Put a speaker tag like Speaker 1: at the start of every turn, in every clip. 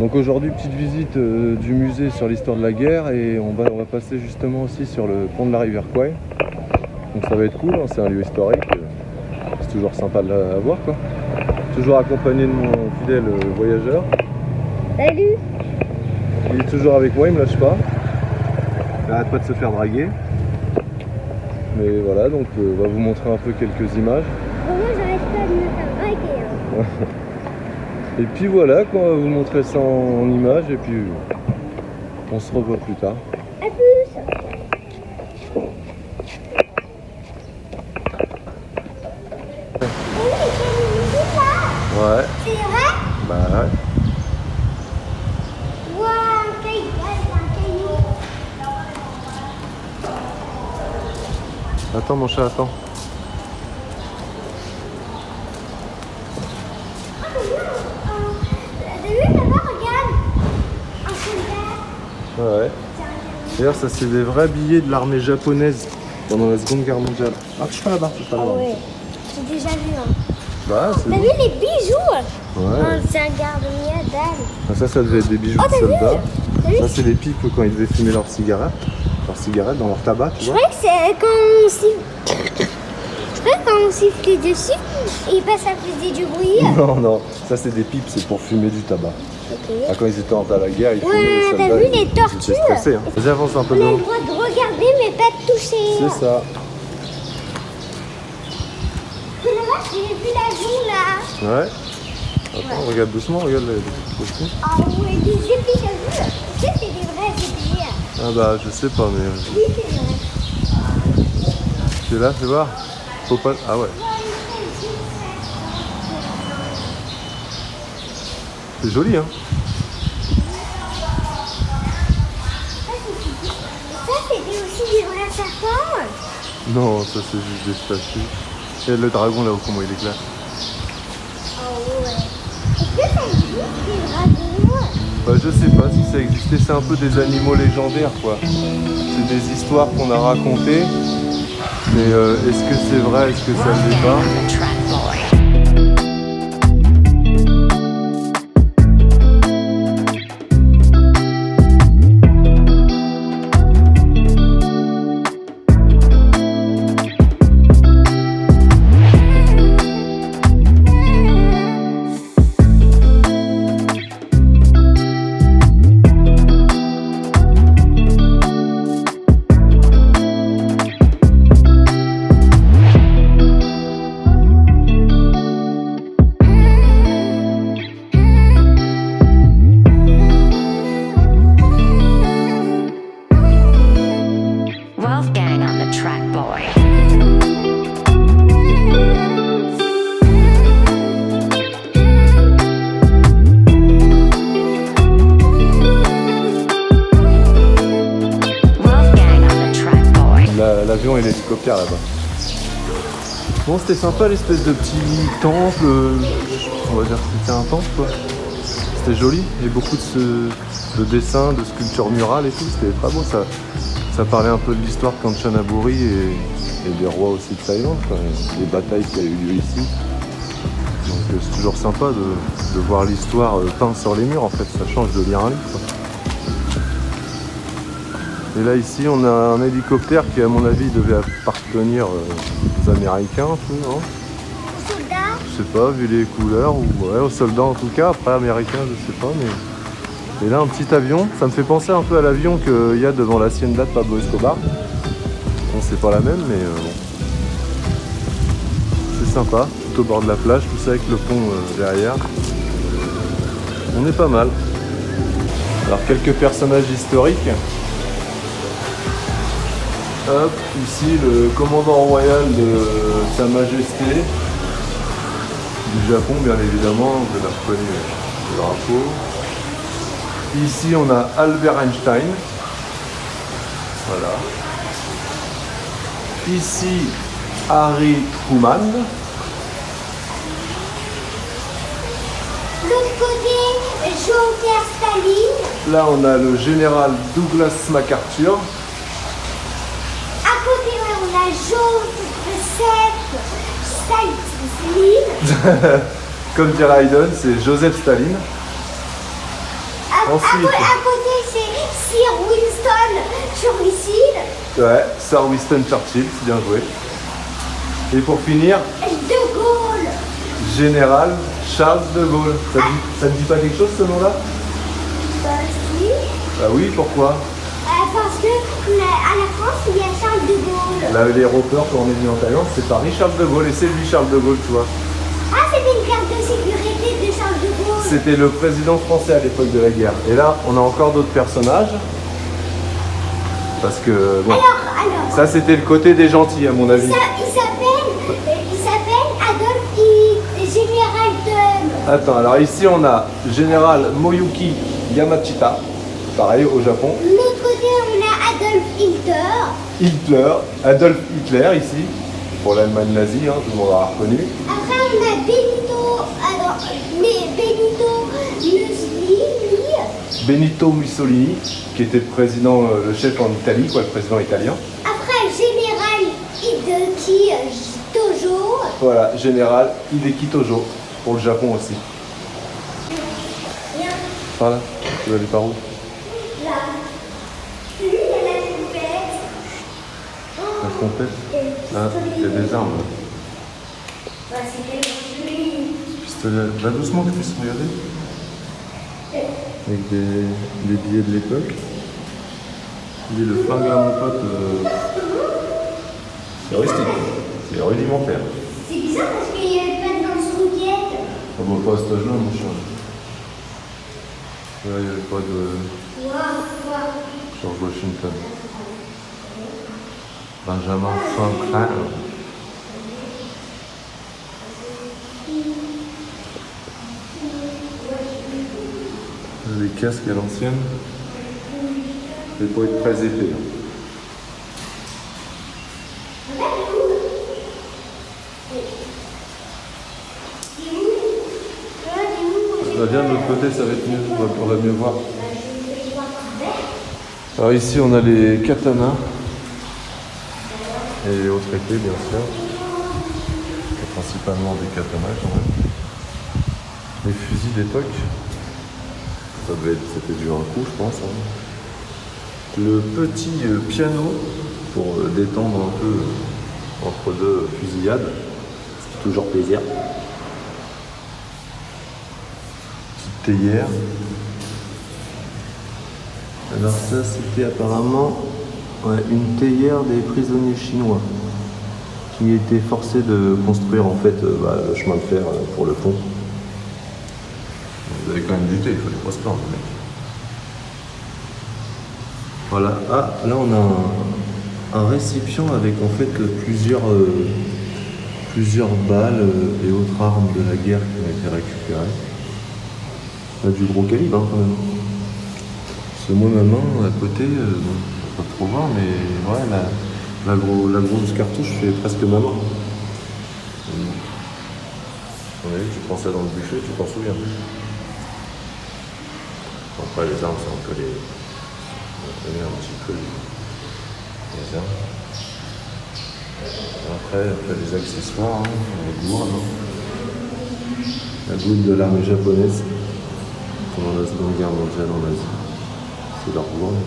Speaker 1: Donc aujourd'hui, petite visite du musée sur l'histoire de la guerre et on va passer justement aussi sur le pont de la rivière Kwai. Donc ça va être cool, hein, c'est un lieu historique, c'est toujours sympa de la voir quoi. Toujours accompagné de mon fidèle voyageur.
Speaker 2: Salut.
Speaker 1: Il est toujours avec moi, il me lâche pas. Il n'arrête pas de se faire draguer. Mais voilà, donc on va vous montrer un peu quelques images.
Speaker 2: Moi, j'arrête pas de me faire draguer. Hein.
Speaker 1: Et puis voilà, on va vous montrer ça en images et puis on se revoit plus tard.
Speaker 2: À plus.
Speaker 1: Ouais.
Speaker 2: C'est vrai?
Speaker 1: Bah ouais.
Speaker 2: Waouh, un caillou.
Speaker 1: Attends mon chat, attends.
Speaker 2: T'as vu là-bas, regarde. Un soldat.
Speaker 1: Ouais. D'ailleurs, ça c'est des vrais billets de l'armée japonaise pendant la Seconde Guerre mondiale. Ah, touche pas là-bas, touche pas là-bas.
Speaker 2: Ouais, j'ai déjà vu. Hein.
Speaker 1: Bah, c'est
Speaker 2: T'as
Speaker 1: bon.
Speaker 2: vu les bijoux?
Speaker 1: Ouais.
Speaker 2: C'est un garde-mille d'âme.
Speaker 1: Ah, ça devait être des bijoux
Speaker 2: Oh,
Speaker 1: de
Speaker 2: t'as vu?
Speaker 1: soldats.
Speaker 2: T'as vu?
Speaker 1: Ça, c'est les pipes quand ils devaient fumer leurs cigarettes dans leur tabac, tu
Speaker 2: Je
Speaker 1: vois.
Speaker 2: croyais que c'est quand on siffle. Je croyais que quand on sifflait dessus, il passe à faisait du bruit.
Speaker 1: Non, non, ça c'est des pipes, c'est pour fumer du tabac.
Speaker 2: Ok.
Speaker 1: Ah, quand ils étaient à la guerre, ils fumaient les
Speaker 2: Ouais,
Speaker 1: soldats.
Speaker 2: t'as vu les
Speaker 1: ils étaient
Speaker 2: tortues?
Speaker 1: stressés, hein. Vas-y, avance un peu
Speaker 2: On
Speaker 1: de
Speaker 2: a le
Speaker 1: l'eau.
Speaker 2: droit de regarder mais pas de toucher.
Speaker 1: C'est ça.
Speaker 2: Là-bas, j'ai vu l'avion là.
Speaker 1: Ouais. Attends, regarde doucement, regarde les costumes.
Speaker 2: Ah ouais, des épées, t'as vu? Tu sais, c'est des vrais épées.
Speaker 1: Ah bah, je sais pas, mais
Speaker 2: Oui, c'est vrai.
Speaker 1: c'est là, fais voir. Faut pas. Ah ouais. C'est joli, hein.
Speaker 2: Ça, c'était aussi des vrais serpents.
Speaker 1: Non, ça c'est juste des statues. Et le dragon là-haut, comment il éclate.
Speaker 2: Oh ouais. Est-ce que ça existe des dragons?
Speaker 1: Bah, je sais pas si ça existait, c'est un peu des animaux légendaires quoi. C'est des histoires qu'on a racontées. Mais est-ce que c'est vrai, est-ce que ça ne l'est pas?
Speaker 3: The Track Boy. Wolfgang on the Track Boy. Wolfgang on the Track Boy.
Speaker 1: L'avion et l'hélicoptère là-bas. Bon, c'était sympa l'espèce de petit temple. On va dire que c'était un temple quoi. C'était joli. Il y a beaucoup de dessins, de sculptures murales et tout. C'était très beau. Ça parlait un peu de l'histoire de Kanchanaburi et des rois aussi de Thaïlande, quoi. Les batailles qui a eu lieu ici. Donc c'est toujours sympa de voir l'histoire peinte sur les murs en fait. Ça change de lire un livre, quoi. Et là ici on a un hélicoptère qui à mon avis devait appartenir aux Américains un peu, non?
Speaker 2: Soldats.
Speaker 1: Je sais pas, vu les couleurs, ou ouais, aux soldats en tout cas, après américains je sais pas, mais... Et là un petit avion, ça me fait penser un peu à l'avion qu'il y a devant la Hacienda de Pablo Escobar. Bon c'est pas la même mais bon. C'est sympa, tout au bord de la plage, tout ça avec le pont derrière. On est pas mal. Alors quelques personnages historiques. Hop, ici le commandant royal de Sa Majesté du Japon, bien évidemment, vous avez reconnu le drapeau. Ici on a Albert Einstein. Voilà. Ici Harry Truman.
Speaker 2: L'autre côté, Jean-Pierre Staline.
Speaker 1: Là on a le général Douglas MacArthur.
Speaker 2: À côté, ouais, on a Joseph Staline.
Speaker 1: Comme dirait Haydn, c'est Joseph Staline. Ensuite.
Speaker 2: À côté, c'est Sir Winston Churchill.
Speaker 1: Ouais, Sir Winston Churchill, c'est bien joué. Et pour finir,
Speaker 2: De Gaulle.
Speaker 1: Général Charles de Gaulle. Ça te dit pas quelque chose ce nom-là?
Speaker 2: Bah si.
Speaker 1: Bah oui, pourquoi?
Speaker 2: Parce que à la France, il y a Charles de Gaulle.
Speaker 1: Là, l'aéroport, quand on est venu en Thaïlande, c'est Paris Charles de Gaulle. Et c'est lui Charles de Gaulle, tu vois.
Speaker 2: Ah, c'était une carte de sécurité de Charles de Gaulle.
Speaker 1: C'était le président français à l'époque de la guerre. Et là, on a encore d'autres personnages. Parce que, bon,
Speaker 2: Alors,
Speaker 1: ça c'était le côté des gentils à mon avis.
Speaker 2: il s'appelle Général de...
Speaker 1: Attends, alors ici on a Général Moyuki Yamashita, pareil au Japon.
Speaker 2: De l'autre côté, on a
Speaker 1: Adolf Hitler ici, pour l'Allemagne nazie, hein, tout le monde aura reconnu.
Speaker 2: Après, on a
Speaker 1: Benito Mussolini, qui était le chef en Italie, quoi, le président italien.
Speaker 2: Après, Général Hideki Tojo.
Speaker 1: Voilà, Général Hideki Tojo, pour le Japon aussi. Par là, tu vas aller par où?
Speaker 2: Là. Lui, il y a la trompette.
Speaker 1: La trompette? Ah, il y a des armes.
Speaker 2: Bah, c'est tellement joli.
Speaker 1: Pistolet. Va doucement que tu puisses regarder. Avec des billets de l'époque. Il est le flingue à mon pote. C'est rustique. C'est rudimentaire.
Speaker 2: C'est bizarre parce qu'il n'y avait pas de lance-roquette.
Speaker 1: On va pas à cet âge-là, mon chien. Là, il n'y avait pas de
Speaker 2: Waouh.
Speaker 1: George Washington. Benjamin Franklin. Les casques à l'ancienne. C'est pour être très épais. Viens de l'autre côté, ça va être mieux, on va mieux voir. Alors ici on a les katanas et les autres épées bien sûr. Principalement des katanas quand même. Les fusils d'époque. C'était du un coup je pense. Hein. Le petit piano pour détendre un peu entre deux fusillades. Ce qui fait toujours plaisir. Théière. Alors ça c'était apparemment une théière des prisonniers chinois qui étaient forcés de construire en fait le chemin de fer pour le pont. Vous avez quand même lutté, il fallait pas se plaindre mec. Voilà, ah là on a un récipient avec en fait plusieurs balles et autres armes de la guerre qui ont été récupérées. On a du gros calibre hein, quand même. Parce que moi ma main à côté, on peut pas trop voir, mais ouais, la grosse cartouche fait presque ma main. On a vu, tu prends ça dans le buffet, tu t'en souviens. Après les armes, c'est un peu on connaît un petit peu les armes. Après les accessoires, hein, les gourdes. Hein. La gourde de l'armée japonaise. Pendant la Seconde Guerre mondiale en Asie. C'est leur gourde.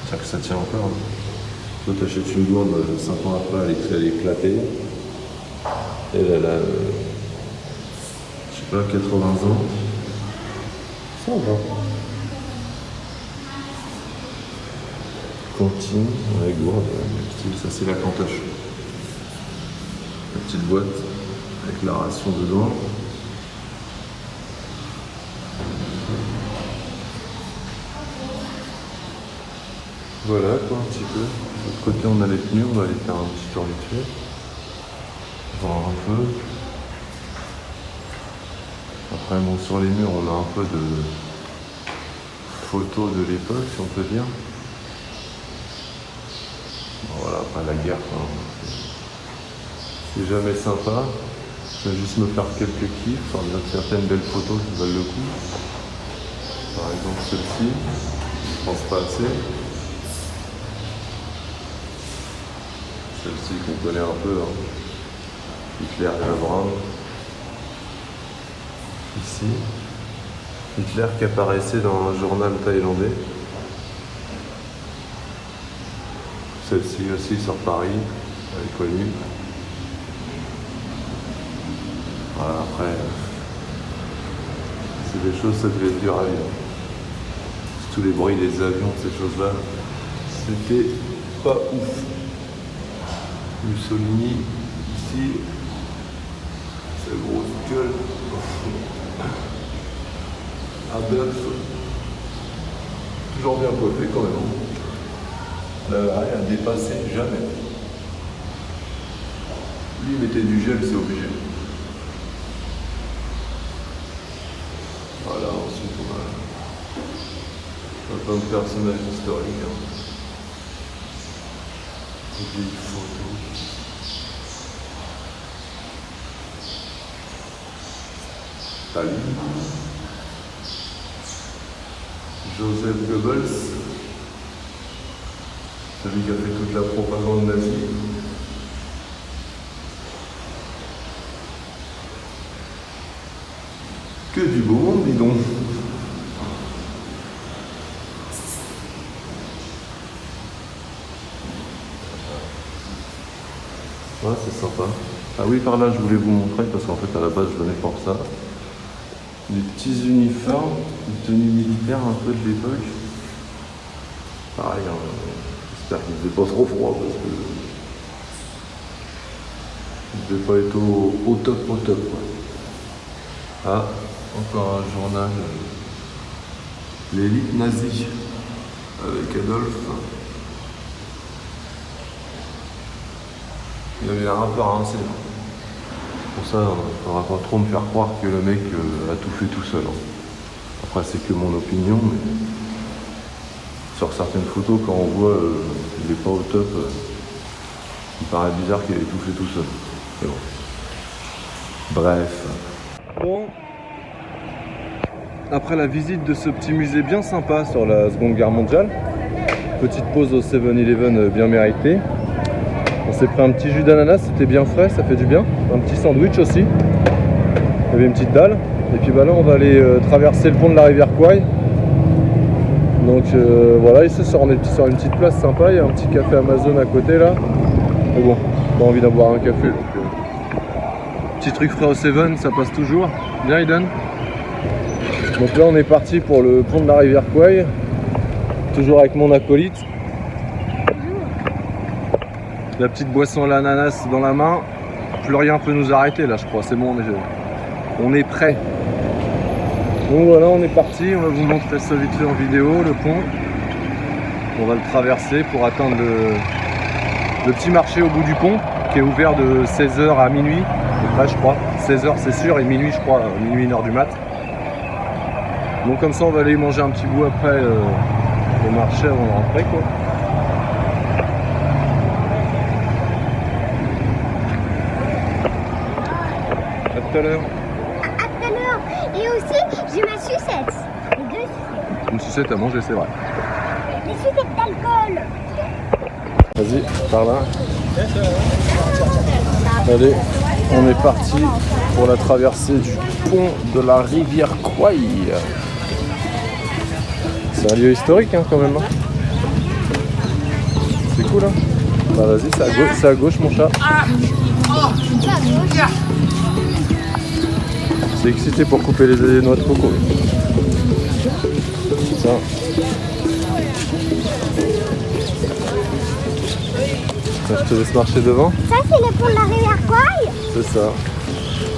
Speaker 1: C'est que ça tient encore. Hein. Toi t'achètes une gourde, 5 ans après elle est éclatée. Elle a, je sais pas, 80 ans. Ça va. Cantine, la gourde, ça c'est la cantoche. La petite boîte avec la ration dedans. Voilà quoi un petit peu. De l'autre côté on a les tenues, on va aller faire un petit tour vite fait. Voir un peu. Après bon sur les murs on a un peu de photos de l'époque si on peut dire. Bon, voilà, après la guerre quoi. C'est jamais sympa. Je vais juste me faire quelques kiffs, sans dire certaines belles photos qui valent le coup. Par exemple celle-ci, je pense pas assez. Celle-ci qu'on connaît un peu, hein. Hitler et Abraham. Ici. Hitler qui apparaissait dans un journal thaïlandais. Celle-ci aussi sur Paris, elle est connue. Voilà, après, c'est des choses, ça devait être dur à vivre. Tous les bruits des avions, ces choses-là, c'était pas ouf. Mussolini, ici, sa grosse gueule. Adolf, toujours bien coiffé quand même. Rien à dépasser, jamais. Lui, il mettait du gel, c'est obligé. Voilà, ensuite on a plein de personnages historiques. Des vieilles photos. Staline. Joseph Goebbels. Celui qui a fait toute la propagande nazie. Que du beau monde, dis donc. Ouais, c'est sympa. Ah oui, par là, je voulais vous montrer, parce qu'en fait, à la base, je venais pour ça. Des petits uniformes, une tenue militaire un peu de l'époque. Pareil, hein, j'espère qu'il ne faisait pas trop froid, parce que il ne devait pas être au top, quoi. Ah, encore un journal. L'élite nazie, avec Adolphe. Il avait l'air un peu rincé. Pour ça, on ne faudra pas trop me faire croire que le mec a tout fait tout seul. Après, c'est que mon opinion, mais sur certaines photos, quand on voit qu'il n'est pas au top, il paraît bizarre qu'il ait tout fait tout seul. Mais bon. Bref. Bon. Après la visite de ce petit musée bien sympa sur la Seconde Guerre mondiale, petite pause au 7-Eleven bien méritée. On s'est pris un petit jus d'ananas, c'était bien frais, ça fait du bien. Un petit sandwich aussi. Il y avait une petite dalle. Et puis bah là on va aller traverser le pont de la rivière Kwai. Donc voilà, ici on est sur une petite place sympa, il y a un petit café Amazon à côté là. Mais bon, pas envie d'avoir un café. Donc, petit truc frais au 7, ça passe toujours. Bien Eden. Donc là on est parti pour le pont de la rivière Kwai. Toujours avec mon acolyte. La petite boisson à l'ananas dans la main. Plus rien peut nous arrêter là je crois, c'est bon, on est prêt. Donc voilà, on est parti, on va vous montrer ça vite fait en vidéo, le pont. On va le traverser pour atteindre le petit marché au bout du pont qui est ouvert de 16h à minuit, à peu près je crois. 16h c'est sûr et minuit je crois, minuit 1h du mat. Donc comme ça on va aller manger un petit bout après au marché avant de rentrer quoi. À tout à l'heure.
Speaker 2: À tout à l'heure. Et aussi, j'ai ma sucette. Les deux sucettes.
Speaker 1: Une sucette à manger, c'est vrai.
Speaker 2: Les sucettes d'alcool.
Speaker 1: Vas-y, par là. Allez, on est parti pour la traversée du pont de la rivière Kwai. C'est un lieu historique hein, quand même. Hein. C'est cool hein. Bah vas-y, c'est à gauche mon chat. C'est excité pour couper les noix de coco. Ça. Ça, je te laisse marcher devant.
Speaker 2: Ça, c'est le pont de la rivière Kwai.
Speaker 1: C'est ça.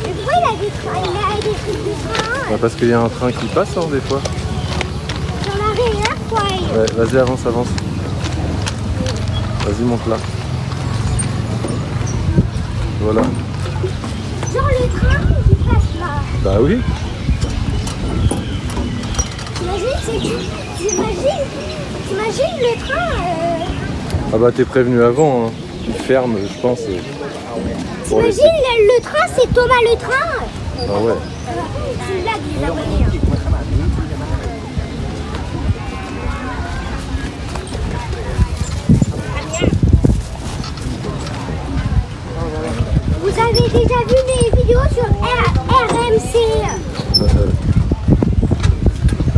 Speaker 2: Et pourquoi il a des trucs de train
Speaker 1: Bah, parce qu'il y a un train qui passe hein, des fois.
Speaker 2: sur la rivière Kwai?
Speaker 1: Ouais, vas-y, avance. Vas-y, monte là. Voilà.
Speaker 2: Genre le train qui passe là.
Speaker 1: Bah oui.
Speaker 2: T'imagines le train
Speaker 1: Ah bah t'es prévenu avant, hein. Tu fermes, je pense. Pour laisser-
Speaker 2: T'imagines le train, c'est Thomas le train.
Speaker 1: Ah ouais.
Speaker 2: C'est une blague, je vous abonne. Vous avez déjà vu mes vidéos sur RMC?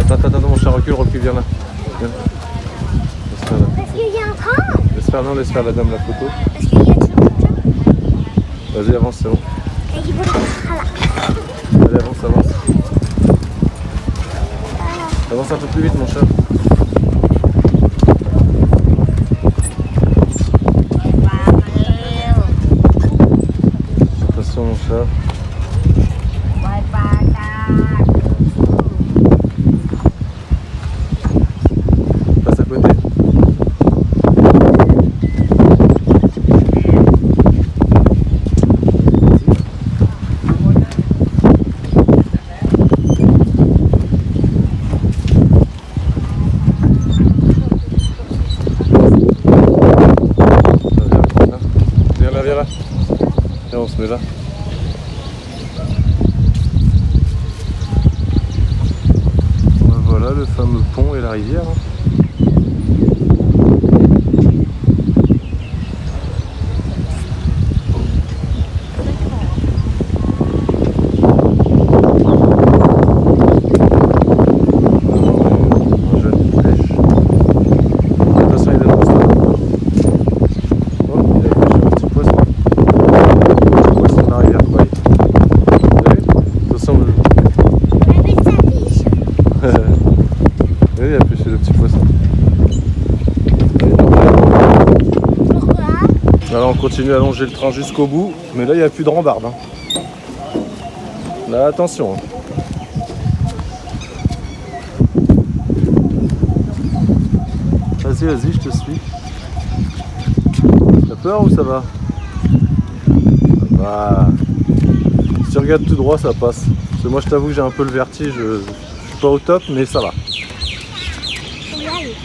Speaker 1: Attends, mon chat, recule, viens là. Viens. Laisse faire,
Speaker 2: Parce qu'il y a un train.
Speaker 1: laisse faire la dame la photo.
Speaker 2: Parce qu'il y a toujours un train.
Speaker 1: Vas-y, avance, c'est bon.
Speaker 2: Et il va là.
Speaker 1: Allez, avance. Avance un peu plus vite, mon chat. Attention, mon chat. Passe à côté. Viens là. Viens, on se met là. Voilà le fameux pont et la rivière. Un jeune pêche. Attention, il est dans ça. Oh, il a pêché un petit poisson. Poisson de la rivière, quoi. Vous avez vu? Attention,
Speaker 2: On appelle ça fiche.
Speaker 1: oui, il a pêché le petit poisson.
Speaker 2: Pourquoi?
Speaker 1: Alors on continue à longer le train jusqu'au bout, mais là il n'y a plus de rambarde. Hein. Là attention. Hein. Vas-y, je te suis. T'as peur ou ça va? Ah. Si tu regardes tout droit, ça passe. Parce que moi je t'avoue que j'ai un peu le vertige, je suis pas au top, mais ça va.
Speaker 2: Faut y aller.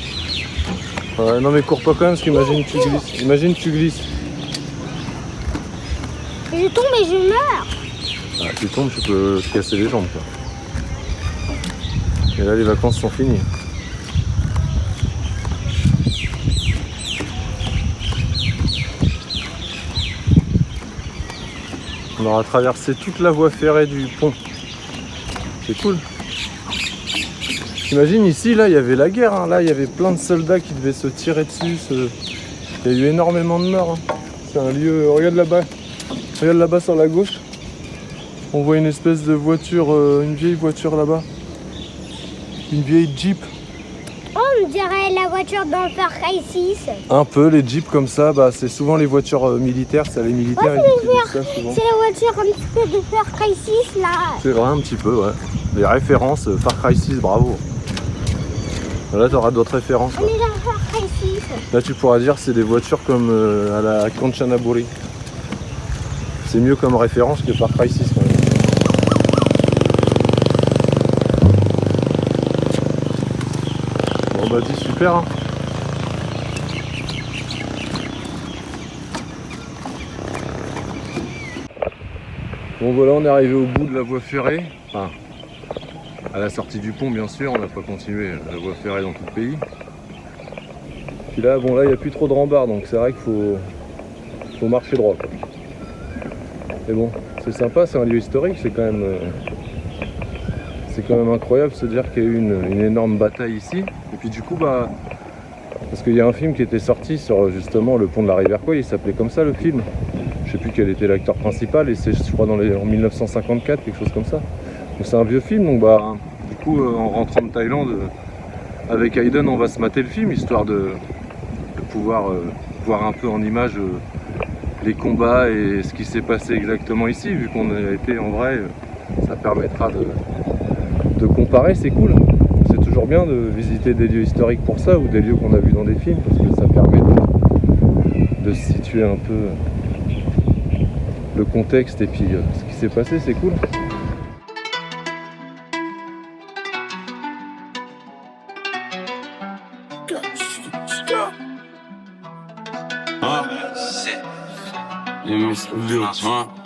Speaker 1: Ouais, non mais cours pas quand même, parce qu'imagine tu glisses. Imagine tu glisses.
Speaker 2: Je tombe et je meurs.
Speaker 1: Ah, tu tombes, tu peux te casser les jambes quoi. Et là les vacances sont finies. On aura traversé toute la voie ferrée du pont. C'est cool. T'imagines ici, là, il y avait la guerre. Hein. Là, il y avait plein de soldats qui devaient se tirer dessus. Il y a eu énormément de morts. Hein. C'est un lieu... Regarde là-bas. Regarde là-bas sur la gauche. On voit une espèce de voiture, une vieille voiture là-bas. Une vieille Jeep.
Speaker 2: Oh, on dirait la voiture dans le Far Cry 6.
Speaker 1: Un peu, les Jeeps comme ça, bah, c'est souvent les voitures militaires. C'est les militaires
Speaker 2: Ouais,
Speaker 1: ils utilisent ça souvent.
Speaker 2: C'est la voiture un petit peu de Far Cry 6 là.
Speaker 1: C'est vrai, un petit peu, ouais. Les références, Far Cry 6, bravo. Là, tu auras d'autres références.
Speaker 2: On est dans Far Cry 6.
Speaker 1: Là, tu pourras dire c'est des voitures comme à la Kanchanaburi. C'est mieux comme référence que Far Cry 6 quand même. Bon bah dis super hein. Bon voilà, on est arrivé au bout de la voie ferrée. Enfin, à la sortie du pont bien sûr, on n'a pas continué la voie ferrée dans tout le pays. Puis là, bon là, il n'y a plus trop de rambardes, donc c'est vrai qu'il faut marcher droit quoi. Mais bon, c'est sympa, c'est un lieu historique, c'est quand même incroyable de se dire qu'il y a eu une énorme bataille ici. Et puis du coup, bah, parce qu'il y a un film qui était sorti sur justement le pont de la rivière Kwai, il s'appelait comme ça le film. Je sais plus quel était l'acteur principal, et c'est je crois en 1954, quelque chose comme ça. Donc c'est un vieux film, donc bah, du coup, en rentrant de Thaïlande, avec Hayden, on va se mater le film, histoire de pouvoir voir un peu en image les combats et ce qui s'est passé exactement ici, vu qu'on a été en vrai, ça permettra de comparer, c'est cool. C'est toujours bien de visiter des lieux historiques pour ça, ou des lieux qu'on a vus dans des films, parce que ça permet de se situer un peu le contexte et puis ce qui s'est passé, c'est cool.
Speaker 4: You miss the